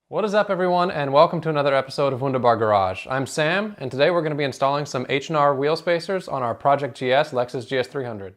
What is up, everyone, and welcome to another episode of Wunderbar Garage. I'm Sam, and today we're going to be installing some H&R wheel spacers on our ProjectGS Lexus GS300.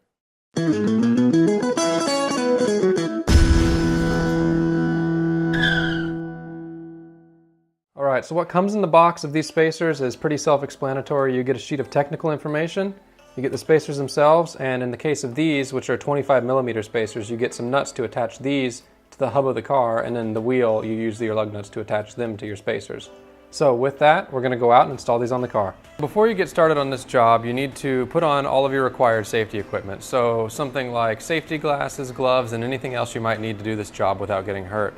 Alright, so what comes in the box of these spacers is pretty self-explanatory. You get a sheet of technical information, you get the spacers themselves, and in the case of these, which are 25mm spacers, you get some nuts to attach these to the hub of the car, and then the wheel, you use your lug nuts to attach them to your spacers. So with that, we're going to go out and install these on the car. Before you get started on this job, you need to put on all of your required safety equipment. So something like safety glasses, gloves, and anything else you might need to do this job without getting hurt.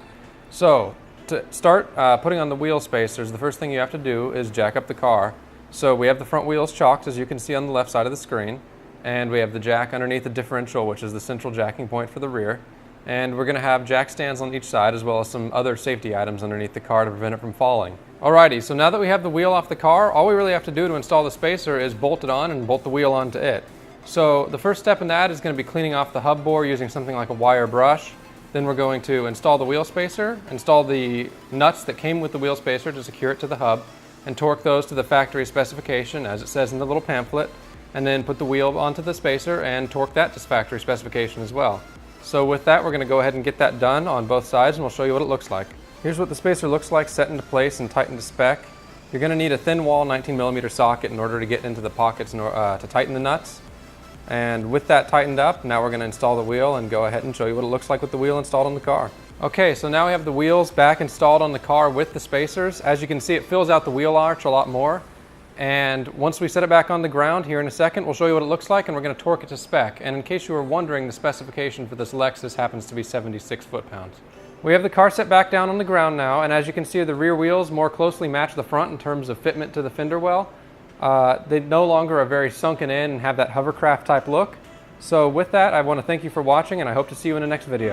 So to start putting on the wheel spacers, the first thing you have to do is jack up the car. So we have the front wheels chalked, as you can see on the left side of the screen, and we have the jack underneath the differential, which is the central jacking point for the rear. And we're going to have jack stands on each side, as well as some other safety items underneath the car to prevent it from falling. Alrighty, so now that we have the wheel off the car, all we really have to do to install the spacer is bolt it on and bolt the wheel onto it. So the first step in that is going to be cleaning off the hub bore using something like a wire brush. Then we're going to install the wheel spacer, install the nuts that came with the wheel spacer to secure it to the hub, and torque those to the factory specification as it says in the little pamphlet, and then put the wheel onto the spacer and torque that to factory specification as well. So with that, we're going to go ahead and get that done on both sides, and we'll show you what it looks like. Here's what the spacer looks like set into place and tightened to spec. You're going to need a thin wall 19mm socket in order to get into the pockets to tighten the nuts. And with that tightened up, now we're going to install the wheel and go ahead and show you what it looks like with the wheel installed on the car. Okay, so now we have the wheels back installed on the car with the spacers. As you can see, it fills out the wheel arch a lot more. And once we set it back on the ground here in a second, we'll show you what it looks like, and we're going to torque it to spec. And in case you were wondering, the specification for this Lexus happens to be 76 foot-pounds. We have the car set back down on the ground now, and as you can see, the rear wheels more closely match the front in terms of fitment to the fender well. They no longer are very sunken in and have that hovercraft type look. So with that, I want to thank you for watching, and I hope to see you in the next video.